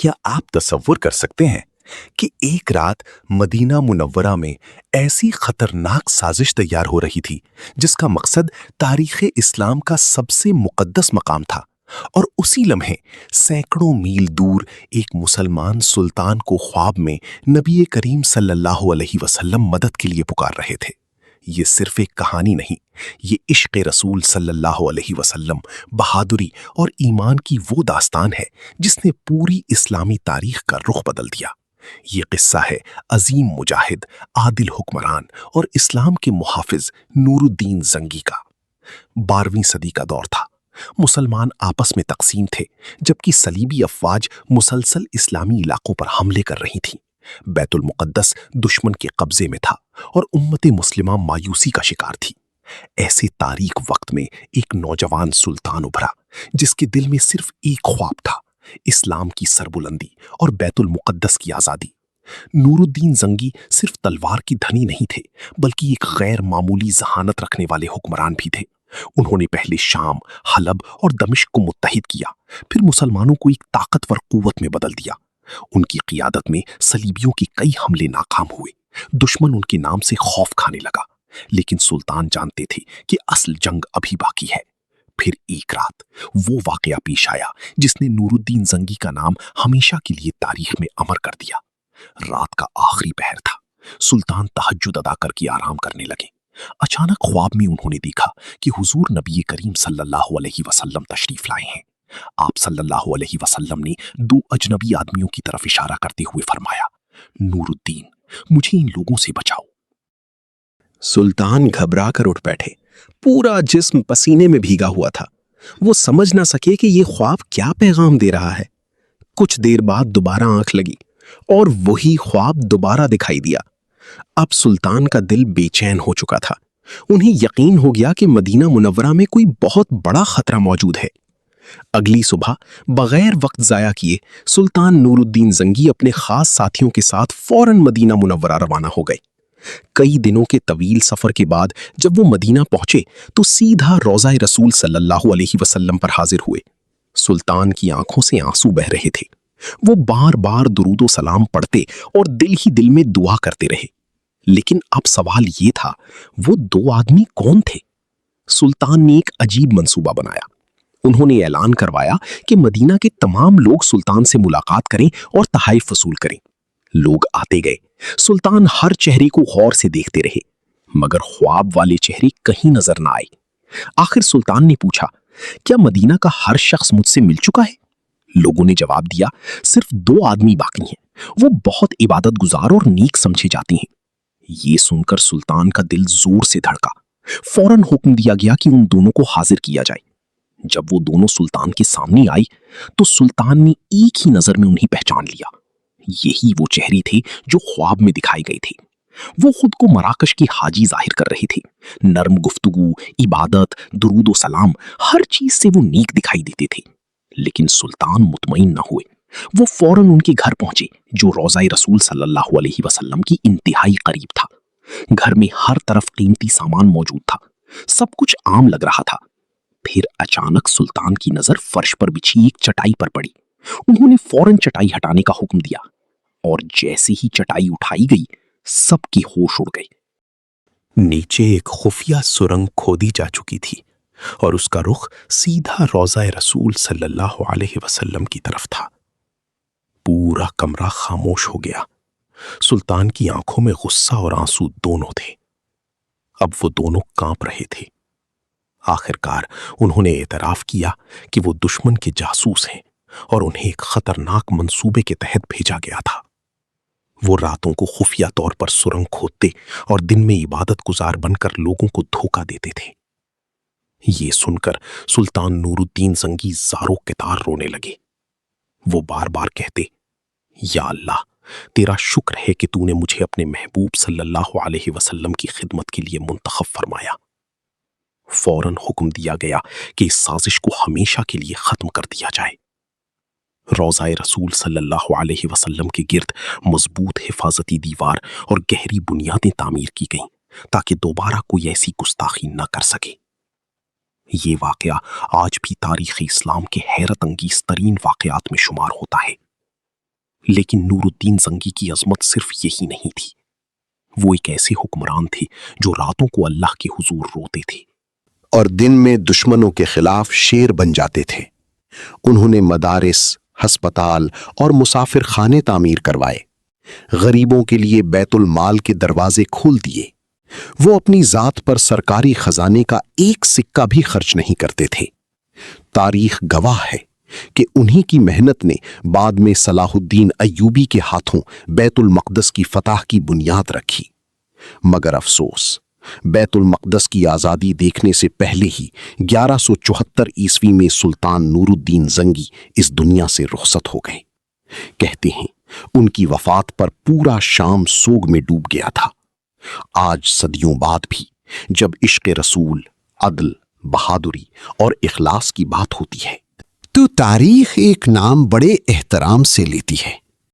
کیا آپ تصور کر سکتے ہیں کہ ایک رات مدینہ منورہ میں ایسی خطرناک سازش تیار ہو رہی تھی جس کا مقصد تاریخ اسلام کا سب سے مقدس مقام تھا، اور اسی لمحے سینکڑوں میل دور ایک مسلمان سلطان کو خواب میں نبی کریم صلی اللہ علیہ وسلم مدد کے لیے پکار رہے تھے؟ یہ صرف ایک کہانی نہیں، یہ عشق رسول صلی اللہ علیہ وسلم، بہادری اور ایمان کی وہ داستان ہے جس نے پوری اسلامی تاریخ کا رخ بدل دیا۔ یہ قصہ ہے عظیم مجاہد، عادل حکمران اور اسلام کے محافظ نور الدین زنگی کا۔ 12ویں صدی کا دور تھا، مسلمان آپس میں تقسیم تھے جبکہ صلیبی افواج مسلسل اسلامی علاقوں پر حملے کر رہی تھیں۔ بیت المقدس دشمن کے قبضے میں تھا اور امت مسلمہ مایوسی کا شکار تھی۔ ایسے تاریک وقت میں ایک نوجوان سلطان ابھرا جس کے دل میں صرف ایک خواب تھا: اسلام کی سربلندی اور بیت المقدس کی آزادی۔ نور الدین زنگی صرف تلوار کی دھنی نہیں تھے بلکہ ایک غیر معمولی ذہانت رکھنے والے حکمران بھی تھے۔ انہوں نے پہلے شام، حلب اور دمشق کو متحد کیا، پھر مسلمانوں کو ایک طاقتور قوت میں بدل دیا۔ ان کی قیادت میں صلیبیوں کے کئی حملے ناکام ہوئے، دشمن ان کے نام سے خوف کھانے لگا، لیکن سلطان جانتے تھے کہ اصل جنگ ابھی باقی ہے۔ پھر ایک رات وہ واقعہ پیش آیا جس نے نور الدین زنگی کا نام ہمیشہ کے لیے تاریخ میں امر کر دیا۔ رات کا آخری پہر تھا، سلطان تہجد ادا کر کے آرام کرنے لگے۔ اچانک خواب میں انہوں نے دیکھا کہ حضور نبی کریم صلی اللہ علیہ وسلم تشریف لائے ہیں۔ آپ صلی اللہ علیہ وسلم نے 2 اجنبی آدمیوں کی طرف اشارہ کرتے ہوئے فرمایا: نور الدین، مجھے ان لوگوں سے بچاؤ۔ سلطان گھبرا کر اٹھ بیٹھے، پورا جسم پسینے میں بھیگا ہوا تھا۔ وہ سمجھ نہ سکے کہ یہ خواب کیا پیغام دے رہا ہے۔ کچھ دیر بعد دوبارہ آنکھ لگی اور وہی خواب دوبارہ دکھائی دیا۔ اب سلطان کا دل بے چین ہو چکا تھا۔ انہیں یقین ہو گیا کہ مدینہ منورہ میں کوئی بہت بڑا خطرہ موجود ہے۔ اگلی صبح بغیر وقت ضائع کیے سلطان نور الدین زنگی اپنے خاص ساتھیوں کے ساتھ فوراً مدینہ منورہ روانہ ہو گئے۔ کئی دنوں کے طویل سفر کے بعد جب وہ مدینہ پہنچے تو سیدھا روضہ رسول صلی اللہ علیہ وسلم پر حاضر ہوئے۔ سلطان کی آنکھوں سے آنسو بہہ رہے تھے۔ وہ بار بار درود و سلام پڑھتے اور دل ہی دل میں دعا کرتے رہے، لیکن اب سوال یہ تھا، وہ 2 آدمی کون تھے؟ سلطان نے ایک عجیب منصوبہ بنایا۔ انہوں نے اعلان کروایا کہ مدینہ کے تمام لوگ سلطان سے ملاقات کریں اور تحائف وصول کریں۔ لوگ آتے گئے، سلطان ہر چہرے کو غور سے دیکھتے رہے، مگر خواب والے چہرے کہیں نظر نہ آئے۔ آخر سلطان نے پوچھا، کیا مدینہ کا ہر شخص مجھ سے مل چکا ہے؟ لوگوں نے جواب دیا، صرف 2 آدمی باقی ہیں، وہ بہت عبادت گزار اور نیک سمجھے جاتی ہیں۔ یہ سن کر سلطان کا دل زور سے دھڑکا۔ فوراً حکم دیا گیا کہ ان دونوں کو حاضر کیا جائے۔ جب وہ دونوں سلطان کے سامنے آئی تو سلطان نے ایک ہی نظر میں انہیں پہچان لیا۔ یہی وہ چہرے تھے جو خواب میں دکھائے گئے تھے۔ وہ خود کو مراکش کے حاجی ظاہر کر رہے تھے۔ نرم گفتگو، عبادت، درود و سلام، ہر چیز سے وہ نیک دکھائی دیتے تھے۔ لیکن سلطان مطمئن نہ ہوئے۔ وہ فوراً ان کے گھر پہنچے جو روضہ رسول صلی اللہ علیہ وسلم کی انتہائی قریب تھا۔ گھر میں ہر طرف قیمتی سامان موجود تھا، سب کچھ عام لگ رہا تھا۔ پھر اچانک سلطان کی نظر فرش پر بچھی ایک چٹائی پر پڑی۔ انہوں نے فوراً چٹائی ہٹانے کا حکم دیا، اور جیسے ہی چٹائی اٹھائی گئی سب کے ہوش اڑ گئے۔ نیچے ایک خفیہ سرنگ کھودی جا چکی تھی اور اس کا رخ سیدھا روضہ رسول صلی اللہ علیہ وسلم کی طرف تھا۔ پورا کمرہ خاموش ہو گیا۔ سلطان کی آنکھوں میں غصہ اور آنسو دونوں تھے۔ اب وہ دونوں کانپ رہے تھے۔ آخرکار انہوں نے اعتراف کیا کہ وہ دشمن کے جاسوس ہیں اور انہیں ایک خطرناک منصوبے کے تحت بھیجا گیا تھا۔ وہ راتوں کو خفیہ طور پر سرنگ کھودتے اور دن میں عبادت گزار بن کر لوگوں کو دھوکہ دیتے تھے۔ یہ سن کر سلطان نور الدین زنگی زاروں کے تار رونے لگے۔ وہ بار بار کہتے، یا اللہ، تیرا شکر ہے کہ تو نے مجھے اپنے محبوب صلی اللہ علیہ وسلم کی خدمت کے لیے منتخب فرمایا۔ فوراً حکم دیا گیا کہ اس سازش کو ہمیشہ کے لیے ختم کر دیا جائے۔ روضہ رسول صلی اللہ علیہ وسلم کے گرد مضبوط حفاظتی دیوار اور گہری بنیادیں تعمیر کی گئیں تاکہ دوبارہ کوئی ایسی گستاخی نہ کر سکے۔ یہ واقعہ آج بھی تاریخ اسلام کے حیرت انگیز ترین واقعات میں شمار ہوتا ہے۔ لیکن نور الدین زنگی کی عظمت صرف یہی نہیں تھی، وہ ایک ایسے حکمران تھے جو راتوں کو اللہ کے حضور روتے تھے اور دن میں دشمنوں کے خلاف شیر بن جاتے تھے۔ انہوں نے مدارس، ہسپتال اور مسافر خانے تعمیر کروائے، غریبوں کے لیے بیت المال کے دروازے کھول دیے۔ وہ اپنی ذات پر سرکاری خزانے کا ایک سکہ بھی خرچ نہیں کرتے تھے۔ تاریخ گواہ ہے کہ انہی کی محنت نے بعد میں صلاح الدین ایوبی کے ہاتھوں بیت المقدس کی فتح کی بنیاد رکھی۔ مگر افسوس، بیت المقدس کی آزادی دیکھنے سے پہلے ہی 1174 میں سلطان نور الدین زنگی اس دنیا سے رخصت ہو گئے۔ کہتے ہیں ان کی وفات پر پورا شام سوگ میں ڈوب گیا تھا۔ آج صدیوں بعد بھی جب عشق رسول، عدل، بہادری اور اخلاص کی بات ہوتی ہے تو تاریخ ایک نام بڑے احترام سے لیتی ہے۔